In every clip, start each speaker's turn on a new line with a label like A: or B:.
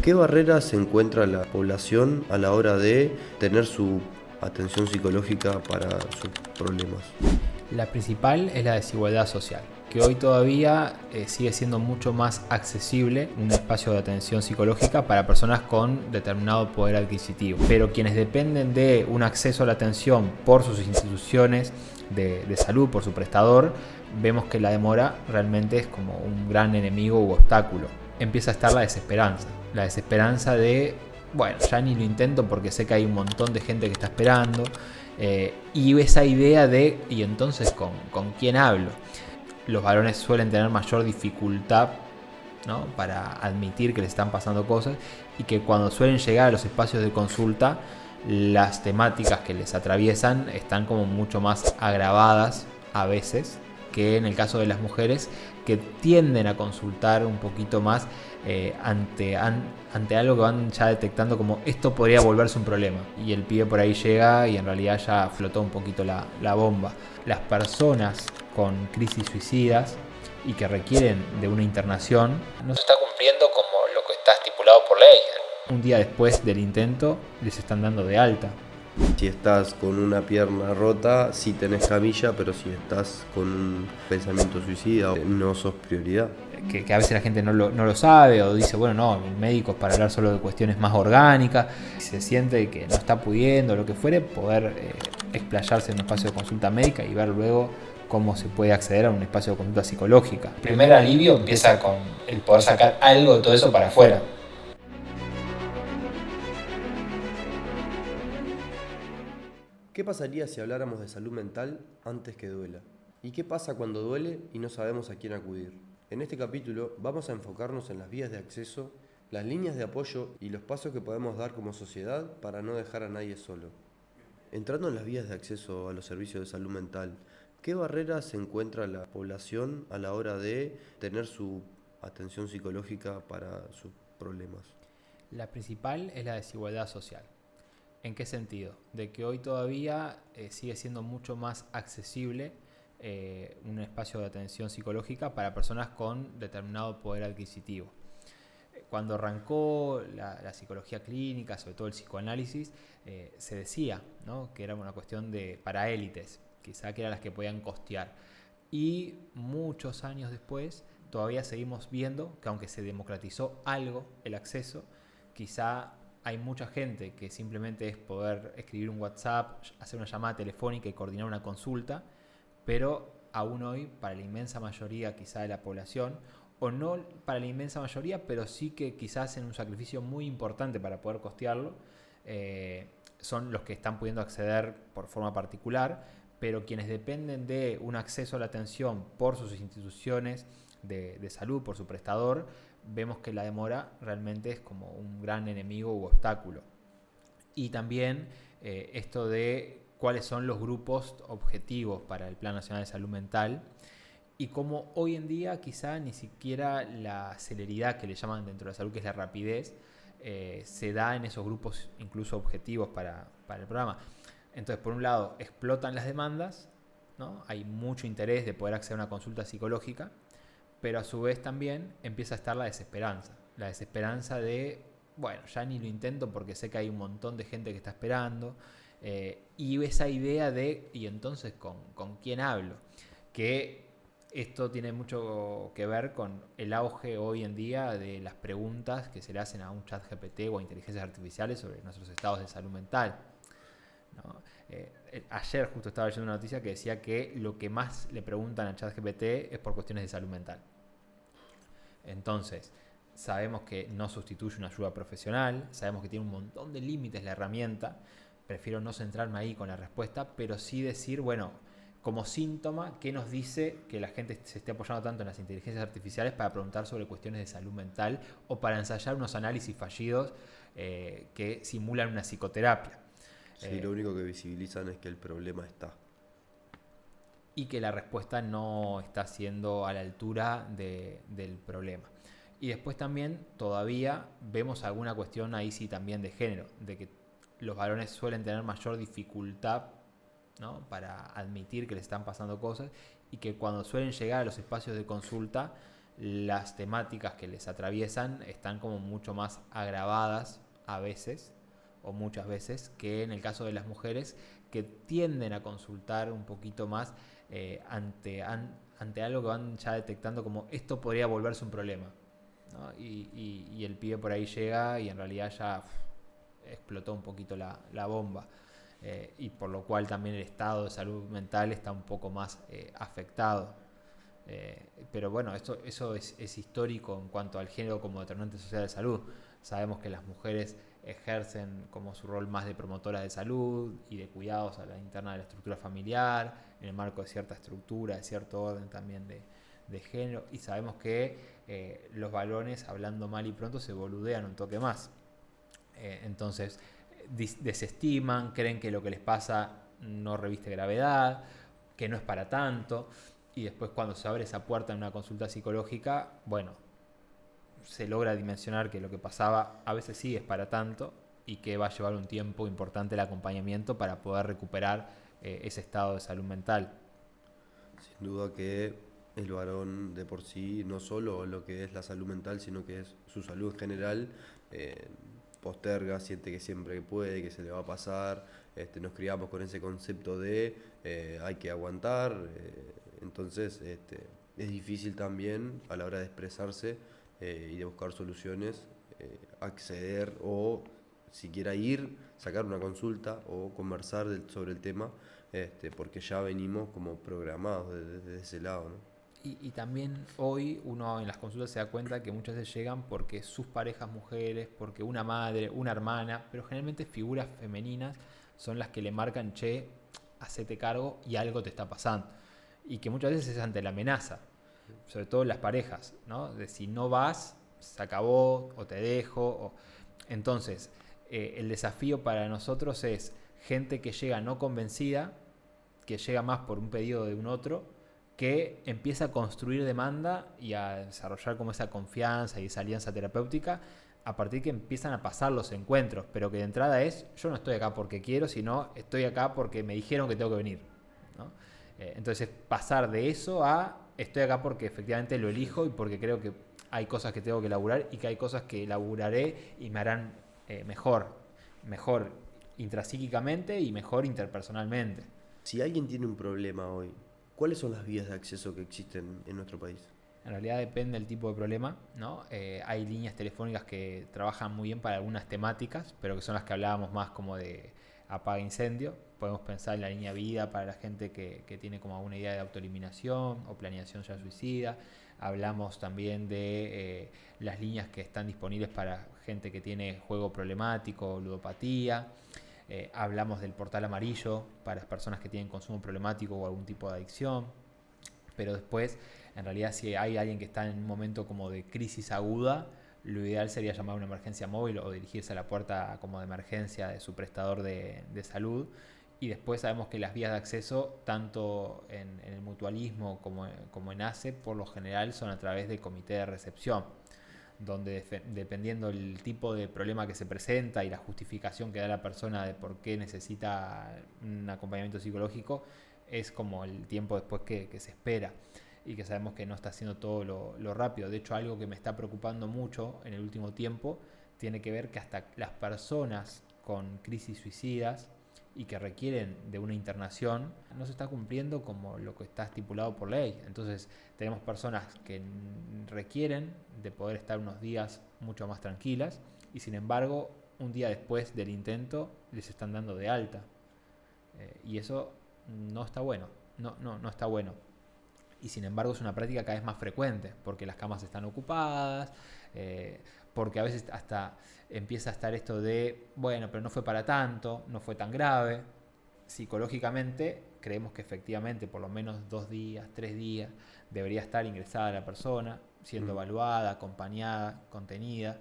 A: ¿Qué barreras encuentra la población a la hora de tener su atención psicológica para sus problemas?
B: La principal es la desigualdad social, que hoy todavía sigue siendo mucho más accesible un espacio de atención psicológica para personas con determinado poder adquisitivo. Pero quienes dependen de un acceso a la atención por sus instituciones de salud, por su prestador, vemos que la demora realmente es como un gran enemigo u obstáculo. Empieza a estar la desesperanza de, bueno, ya ni lo intento porque sé que hay un montón de gente que está esperando. Y esa idea de, ¿y entonces con quién hablo? Los varones suelen tener mayor dificultad, ¿no?, para admitir que les están pasando cosas, y que cuando suelen llegar a los espacios de consulta, las temáticas que les atraviesan están como mucho más agravadas a veces que en el caso de las mujeres, que tienden a consultar un poquito más ante algo que van ya detectando como esto podría volverse un problema, y el pibe por ahí llega y en realidad ya flotó un poquito la bomba. Las personas con crisis suicidas y que requieren de una internación no se está cumpliendo como lo que está estipulado por ley. Un día después del intento les están dando de alta.
A: Si estás con una pierna rota, sí tenés camilla, pero si estás con un pensamiento suicida, no sos prioridad.
B: Que a veces la gente no lo sabe, o dice, bueno, no, el médico es para hablar solo de cuestiones más orgánicas, se siente que no está pudiendo, lo que fuere, poder explayarse en un espacio de consulta médica y ver luego cómo se puede acceder a un espacio de consulta psicológica. El primer alivio empieza con el poder sacar algo de todo eso para afuera.
A: ¿Qué pasaría si habláramos de salud mental antes que duela? ¿Y qué pasa cuando duele y no sabemos a quién acudir? En este capítulo vamos a enfocarnos en las vías de acceso, las líneas de apoyo y los pasos que podemos dar como sociedad para no dejar a nadie solo. Entrando en las vías de acceso a los servicios de salud mental, ¿qué barreras encuentra la población a la hora de tener su atención psicológica para sus problemas?
B: La principal es la desigualdad social. ¿En qué sentido? De que hoy todavía sigue siendo mucho más accesible un espacio de atención psicológica para personas con determinado poder adquisitivo. Cuando arrancó la psicología clínica, sobre todo el psicoanálisis, se decía, ¿no?, que era una cuestión para élites, quizá que eran las que podían costear. Y muchos años después todavía seguimos viendo que aunque se democratizó algo el acceso, quizá hay mucha gente que simplemente es poder escribir un WhatsApp, hacer una llamada telefónica y coordinar una consulta, pero aún hoy, para la inmensa mayoría quizá de la población, o no para la inmensa mayoría, pero sí que quizás hacen un sacrificio muy importante para poder costearlo, son los que están pudiendo acceder por forma particular, pero quienes dependen de un acceso a la atención por sus instituciones de salud, por su prestador, vemos que la demora realmente es como un gran enemigo u obstáculo. Y también esto de cuáles son los grupos objetivos para el Plan Nacional de Salud Mental, y cómo hoy en día quizá ni siquiera la celeridad que le llaman dentro de la salud, que es la rapidez, se da en esos grupos incluso objetivos para el programa. Entonces, por un lado, explotan las demandas, ¿no? Hay mucho interés de poder acceder a una consulta psicológica, pero a su vez también empieza a estar la desesperanza de, bueno, ya ni lo intento porque sé que hay un montón de gente que está esperando, y esa idea de, ¿y entonces con quién hablo? Que esto tiene mucho que ver con el auge hoy en día de las preguntas que se le hacen a un chat GPT o a inteligencias artificiales sobre nuestros estados de salud mental, ¿no? Ayer justo estaba leyendo una noticia que decía que lo que más le preguntan a ChatGPT es por cuestiones de salud mental. Entonces, sabemos que no sustituye una ayuda profesional, sabemos que tiene un montón de límites la herramienta. Prefiero no centrarme ahí con la respuesta, pero sí decir, bueno, como síntoma, ¿qué nos dice que la gente se esté apoyando tanto en las inteligencias artificiales para preguntar sobre cuestiones de salud mental o para ensayar unos análisis fallidos que simulan una psicoterapia?
A: Sí, lo único que visibilizan es que el problema está.
B: Y que la respuesta no está siendo a la altura del problema. Y después también todavía vemos alguna cuestión ahí sí también de género, de que los varones suelen tener mayor dificultad, ¿no?, para admitir que les están pasando cosas, y que cuando suelen llegar a los espacios de consulta, las temáticas que les atraviesan están como mucho más agravadas a veces, o muchas veces, que en el caso de las mujeres, que tienden a consultar un poquito más ante algo que van ya detectando como esto podría volverse un problema, ¿no? Y el pibe por ahí llega y en realidad ya explotó un poquito la bomba. Y por lo cual también el estado de salud mental está un poco más afectado. Pero bueno, eso es histórico en cuanto al género como determinante social de salud. Sabemos que las mujeres ejercen como su rol más de promotoras de salud y de cuidados a la interna de la estructura familiar, en el marco de cierta estructura, de cierto orden también de género, y sabemos que los varones, hablando mal y pronto, se boludean un toque más. Entonces, desestiman, creen que lo que les pasa no reviste gravedad, que no es para tanto, y después cuando se abre esa puerta en una consulta psicológica, bueno, se logra dimensionar que lo que pasaba a veces sí es para tanto y que va a llevar un tiempo importante el acompañamiento para poder recuperar ese estado de salud mental.
A: Sin duda que el varón de por sí, no solo lo que es la salud mental, sino que es su salud en general, posterga, siente que siempre que puede, que se le va a pasar. Nos criamos con ese concepto de hay que aguantar, entonces es difícil también a la hora de expresarse y de buscar soluciones, acceder o siquiera ir, sacar una consulta o conversar sobre el tema, porque ya venimos como programados desde ese lado, ¿no?
B: Y también hoy uno en las consultas se da cuenta que muchas veces llegan porque sus parejas mujeres, porque una madre, una hermana, pero generalmente figuras femeninas son las que le marcan, che, hacete cargo y algo te está pasando. Y que muchas veces es ante la amenaza, sobre todo en las parejas, ¿no? De si no vas, se acabó, o te dejo. Entonces, el desafío para nosotros es gente que llega no convencida, que llega más por un pedido de un otro, que empieza a construir demanda y a desarrollar como esa confianza y esa alianza terapéutica a partir de que empiezan a pasar los encuentros, pero que de entrada es, yo no estoy acá porque quiero, sino estoy acá porque me dijeron que tengo que venir, ¿no? Entonces pasar de eso a, estoy acá porque efectivamente lo elijo y porque creo que hay cosas que tengo que laburar y que hay cosas que laburaré y me harán mejor intrapsíquicamente y mejor interpersonalmente.
A: Si alguien tiene un problema hoy, ¿cuáles son las vías de acceso que existen en nuestro país?
B: En realidad depende del tipo de problema, ¿no? Hay líneas telefónicas que trabajan muy bien para algunas temáticas, pero que son las que hablábamos más como de apaga incendio. Podemos pensar en la línea vida para la gente que tiene como alguna idea de autoeliminación o planeación ya suicida. Hablamos también de las líneas que están disponibles para gente que tiene juego problemático, ludopatía. Hablamos del portal amarillo para las personas que tienen consumo problemático o algún tipo de adicción. Pero después, en realidad, si hay alguien que está en un momento como de crisis aguda, lo ideal sería llamar a una emergencia móvil o dirigirse a la puerta como de emergencia de su prestador de salud. Y después sabemos que las vías de acceso, tanto en el mutualismo como en ACE, por lo general son a través de comité de recepción, donde dependiendo del tipo de problema que se presenta y la justificación que da la persona de por qué necesita un acompañamiento psicológico, es como el tiempo después que se espera y que sabemos que no está haciendo todo lo rápido. De hecho, algo que me está preocupando mucho en el último tiempo tiene que ver que hasta las personas con crisis suicidas y que requieren de una internación no se está cumpliendo como lo que está estipulado por ley. Entonces tenemos personas que requieren de poder estar unos días mucho más tranquilas y sin embargo un día después del intento les están dando de alta, y eso no está bueno, no está bueno. Y sin embargo es una práctica cada vez más frecuente porque las camas están ocupadas, porque a veces hasta empieza a estar esto de, bueno, pero no fue para tanto, no fue tan grave. Psicológicamente creemos que efectivamente por lo menos 2 días, 3 días debería estar ingresada la persona, siendo evaluada, acompañada, contenida.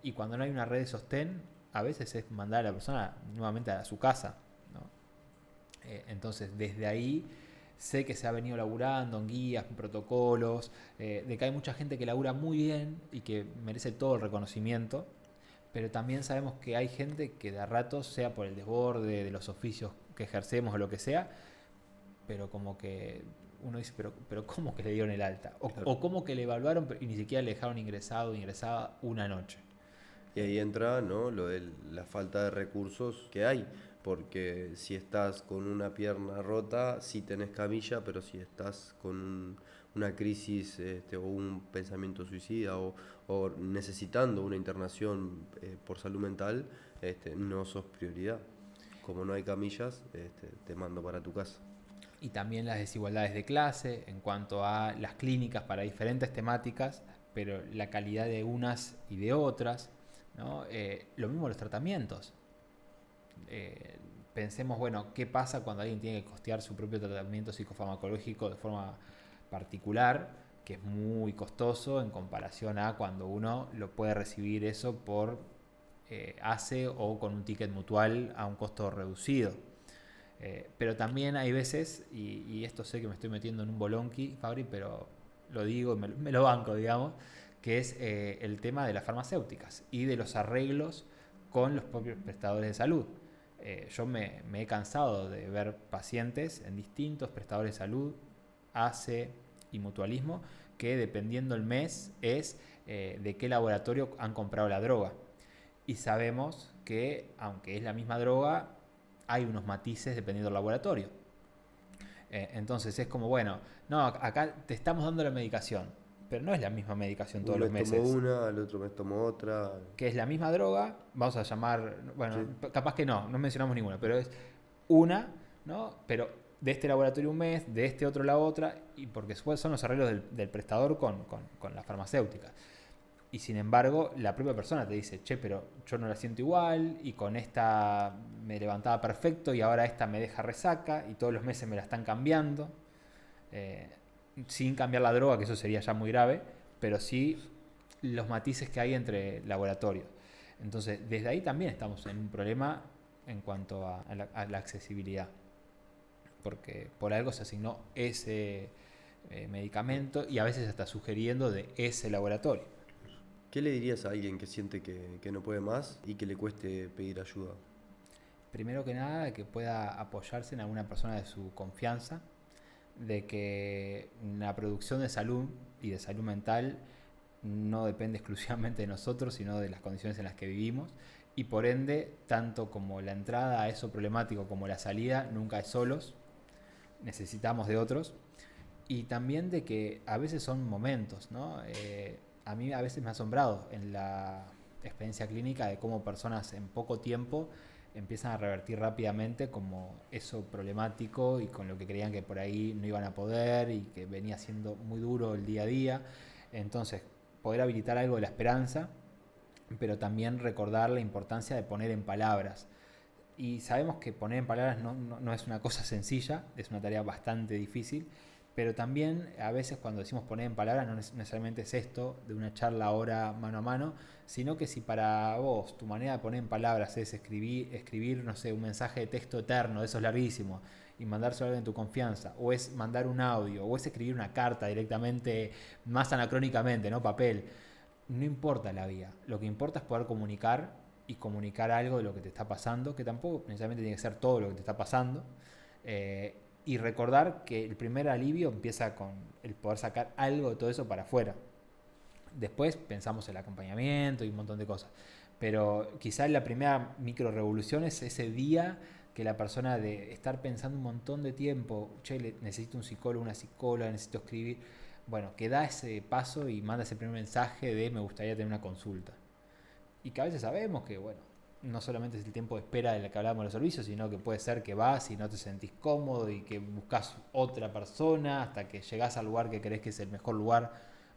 B: Y cuando no hay una red de sostén, a veces es mandar a la persona nuevamente a su casa, ¿no? Entonces desde ahí sé que se ha venido laburando en guías, en protocolos, de que hay mucha gente que labura muy bien y que merece todo el reconocimiento, pero también sabemos que hay gente que de a ratos, sea por el desborde de los oficios que ejercemos o lo que sea, pero como que uno dice, pero ¿cómo que le dieron el alta?
A: Claro.
B: O ¿cómo que le evaluaron y ni siquiera le dejaron ingresado o ingresada una noche?
A: Y ahí entra, ¿no?, lo de la falta de recursos que hay, porque si estás con una pierna rota, sí tenés camilla, pero si estás con una crisis o un pensamiento suicida o necesitando una internación por salud mental, no sos prioridad. Como no hay camillas, te mando para tu casa.
B: Y también las desigualdades de clase en cuanto a las clínicas para diferentes temáticas, pero la calidad de unas y de otras, ¿no? Lo mismo los tratamientos. Pensemos, bueno, ¿qué pasa cuando alguien tiene que costear su propio tratamiento psicofarmacológico de forma particular, que es muy costoso en comparación a cuando uno lo puede recibir eso por ACE o con un ticket mutual a un costo reducido? Pero también hay veces, y esto sé que me estoy metiendo en un bolonqui, Fabri, pero lo digo y me lo banco, digamos, que es el tema de las farmacéuticas y de los arreglos con los propios prestadores de salud. Yo me he cansado de ver pacientes en distintos prestadores de salud, ACE y mutualismo, que dependiendo el mes es de qué laboratorio han comprado la droga. Y sabemos que, aunque es la misma droga, hay unos matices dependiendo del laboratorio. Entonces es como, bueno, no, acá te estamos dando la medicación, pero no es la misma medicación todos
A: Un
B: los
A: mes tomo
B: meses.
A: una, al otro mes tomo otra.
B: Que es la misma droga, vamos a llamar, bueno,
A: Sí.
B: capaz que no mencionamos ninguna, pero es una, ¿no? Pero de este laboratorio un mes, de este otro la otra, y porque son los arreglos del prestador con la farmacéutica. Y sin embargo, la propia persona te dice, che, pero yo no la siento igual, y con esta me levantaba perfecto, y ahora esta me deja resaca, y todos los meses me la están cambiando, eh, sin cambiar la droga, que eso sería ya muy grave, pero sí los matices que hay entre laboratorios. Entonces, desde ahí también estamos en un problema en cuanto a la accesibilidad, porque por algo se asignó ese medicamento y a veces hasta sugiriendo de ese laboratorio.
A: ¿Qué le dirías a alguien que siente que no puede más y que le cueste pedir ayuda?
B: Primero que nada, que pueda apoyarse en alguna persona de su confianza, de que la producción de salud y de salud mental no depende exclusivamente de nosotros, sino de las condiciones en las que vivimos, y por ende, tanto como la entrada a eso problemático como la salida, nunca es solos, necesitamos de otros, y también de que a veces son momentos, ¿no? A mí a veces me ha asombrado en la experiencia clínica de cómo personas en poco tiempo empiezan a revertir rápidamente como eso problemático y con lo que creían que por ahí no iban a poder y que venía siendo muy duro el día a día. Entonces, poder habilitar algo de la esperanza, pero también recordar la importancia de poner en palabras. Y sabemos que poner en palabras no es una cosa sencilla, es una tarea bastante difícil, pero también a veces cuando decimos poner en palabras no necesariamente es esto de una charla ahora mano a mano, sino que si para vos tu manera de poner en palabras es escribir no sé, un mensaje de texto eterno, de esos larguísimos, y mandárselo a alguien de tu confianza, o es mandar un audio, o es escribir una carta directamente, más anacrónicamente, ¿no? Papel, no importa la vía, lo que importa es poder comunicar y comunicar algo de lo que te está pasando, que tampoco necesariamente tiene que ser todo lo que te está pasando, y recordar que el primer alivio empieza con el poder sacar algo de todo eso para afuera. Después pensamos en el acompañamiento y un montón de cosas, pero quizás la primera micro revolución es ese día que la persona de estar pensando un montón de tiempo, che, necesito un psicólogo, una psicóloga, necesito escribir, bueno, que da ese paso y manda ese primer mensaje de me gustaría tener una consulta. Y que a veces sabemos que, bueno, no solamente es el tiempo de espera del que hablábamos de los servicios, sino que puede ser que vas y no te sentís cómodo y que buscas otra persona hasta que llegás al lugar que crees que es el mejor lugar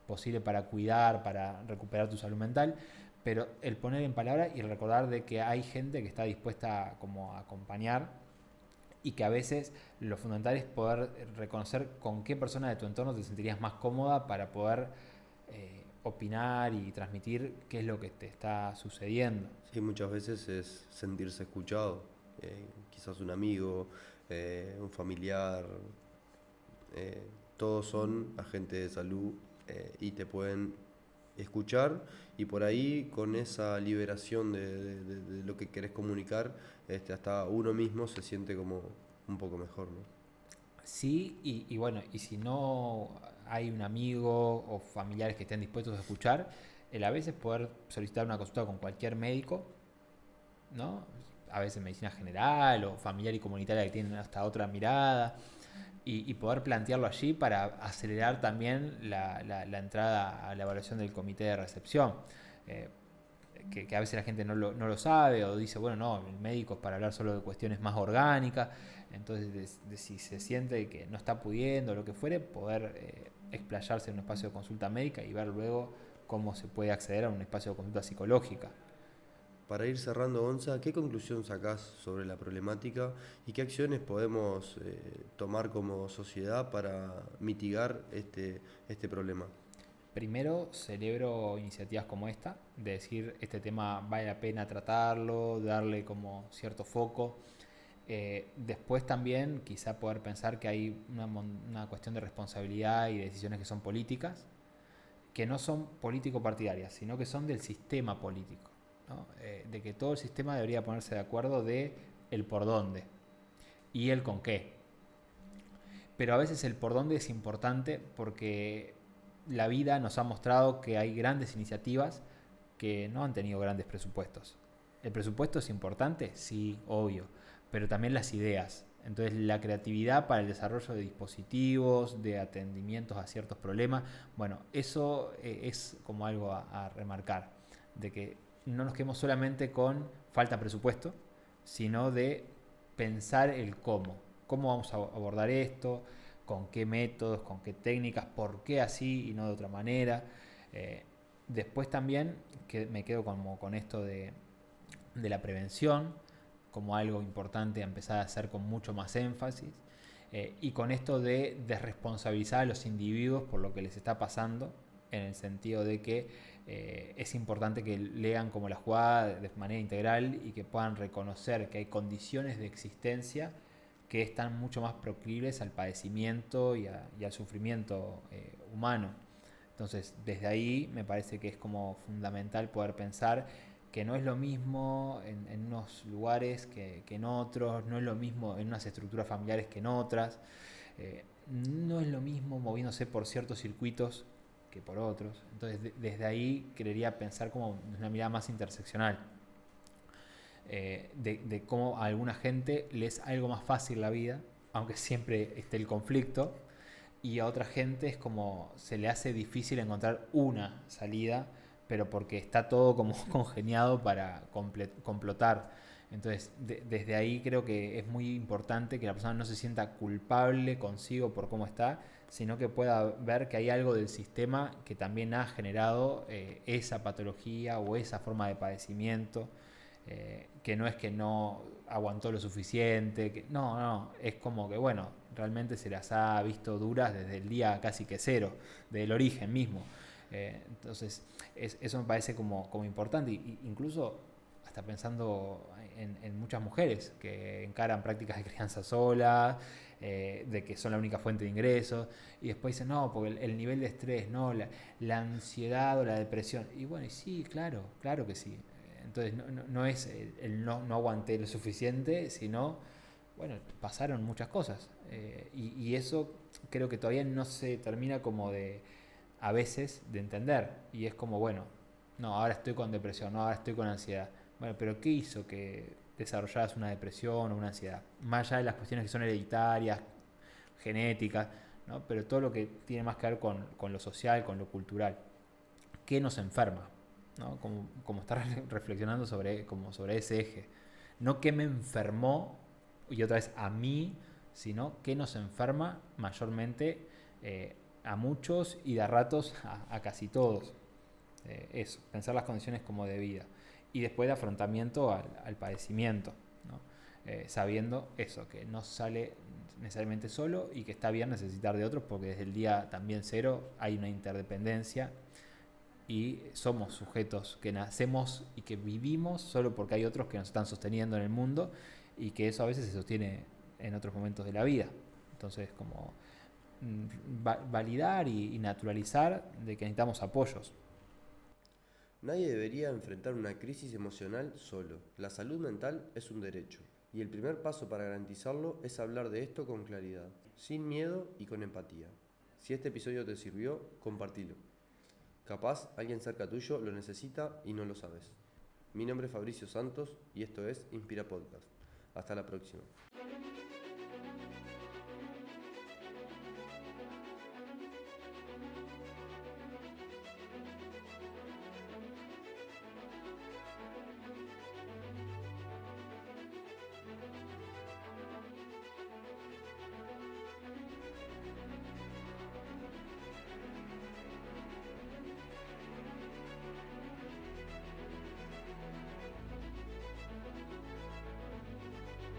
B: posible para cuidar, para recuperar tu salud mental. Pero el poner en palabras y el recordar de que hay gente que está dispuesta como a acompañar y que a veces lo fundamental es poder reconocer con qué persona de tu entorno te sentirías más cómoda para poder opinar y transmitir qué es lo que te está sucediendo.
A: Sí, muchas veces es sentirse escuchado. Quizás un amigo, un familiar, todos son agentes de salud y te pueden escuchar y por ahí con esa liberación de lo que querés comunicar, hasta uno mismo se siente como un poco mejor, ¿no?
B: Sí, y bueno, y si no hay un amigo o familiares que estén dispuestos a escuchar, el a veces poder solicitar una consulta con cualquier médico, ¿no? A veces medicina general o familiar y comunitaria que tienen hasta otra mirada, y poder plantearlo allí para acelerar también la entrada a la evaluación del comité de recepción. Eh, que a veces la gente no lo sabe o dice, bueno, no, el médico es para hablar solo de cuestiones más orgánicas, entonces de si se siente que no está pudiendo, lo que fuere, poder explayarse en un espacio de consulta médica y ver luego cómo se puede acceder a un espacio de consulta psicológica.
A: Para ir cerrando, Gonza, ¿qué conclusión sacás sobre la problemática y qué acciones podemos tomar como sociedad para mitigar este problema?
B: Primero, celebro iniciativas como esta, de decir, este tema vale la pena tratarlo, darle como cierto foco. Después también quizá poder pensar que hay una cuestión de responsabilidad y de decisiones que son políticas, que no son político-partidarias, sino que son del sistema político, ¿no? De que todo el sistema debería ponerse de acuerdo de el por dónde y el con qué. Pero a veces el por dónde es importante porque la vida nos ha mostrado que hay grandes iniciativas que no han tenido grandes presupuestos. ¿El presupuesto es importante? Sí, obvio, pero también las ideas. Entonces la creatividad para el desarrollo de dispositivos, de atendimientos a ciertos problemas, bueno, eso es como algo a remarcar, de que no nos quedemos solamente con falta de presupuesto, sino de pensar el cómo vamos a abordar esto, con qué métodos, con qué técnicas, por qué así y no de otra manera. Eh, Después también que me quedo como con esto de la prevención como algo importante a empezar a hacer con mucho más énfasis, y con esto de desresponsabilizar a los individuos por lo que les está pasando, en el sentido de que es importante que lean como la jugada de manera integral y que puedan reconocer que hay condiciones de existencia que están mucho más proclives al padecimiento y al sufrimiento humano. Entonces, desde ahí me parece que es como fundamental poder pensar que no es lo mismo en unos lugares que en otros, no es lo mismo en unas estructuras familiares que en otras, no es lo mismo moviéndose por ciertos circuitos que por otros. Entonces, desde ahí querería pensar como una mirada más interseccional, de cómo a alguna gente le es algo más fácil la vida, aunque siempre esté el conflicto, y a otra gente es como se le hace difícil encontrar una salida, pero porque está todo como congeniado para complotar. Entonces, desde ahí creo que es muy importante que la persona no se sienta culpable consigo por cómo está, sino que pueda ver que hay algo del sistema que también ha generado esa patología o esa forma de padecimiento, que no es que no aguantó lo suficiente, no, es como que bueno, realmente se las ha visto duras desde el día casi que cero, del origen mismo. Entonces, eso me parece como importante, incluso hasta pensando en muchas mujeres que encaran prácticas de crianza sola, de que son la única fuente de ingresos, y después dicen, no, porque el nivel de estrés, no, la ansiedad o la depresión. Y bueno, y sí, claro que sí. Entonces no es el no aguanté lo suficiente, sino, bueno, pasaron muchas cosas. Y eso creo que todavía no se termina como a veces de entender. Y es como, bueno, no, ahora estoy con depresión, no, ahora estoy con ansiedad. Bueno, pero ¿qué hizo que desarrollaras una depresión o una ansiedad? Más allá de las cuestiones que son hereditarias, genéticas, ¿no? Pero todo lo que tiene más que ver con lo social, con lo cultural. ¿Qué nos enferma? ¿No? Como estar reflexionando sobre ese eje. No qué me enfermó, y otra vez a mí, sino qué nos enferma mayormente a muchos y de a ratos a casi todos. Eso, pensar las condiciones como de vida. Y después de afrontamiento al padecimiento, ¿no? Sabiendo eso, que no sale necesariamente solo y que está bien necesitar de otros porque desde el día también cero hay una interdependencia y somos sujetos que nacemos y que vivimos solo porque hay otros que nos están sosteniendo en el mundo y que eso a veces se sostiene en otros momentos de la vida. Entonces, como validar y naturalizar de que necesitamos apoyos.
A: Nadie debería enfrentar una crisis emocional solo. La salud mental es un derecho. Y el primer paso para garantizarlo es hablar de esto con claridad, sin miedo y con empatía. Si este episodio te sirvió, compartilo. Capaz alguien cerca tuyo lo necesita y no lo sabes. Mi nombre es Fabricio Santos y esto es Inspira Podcast. Hasta la próxima.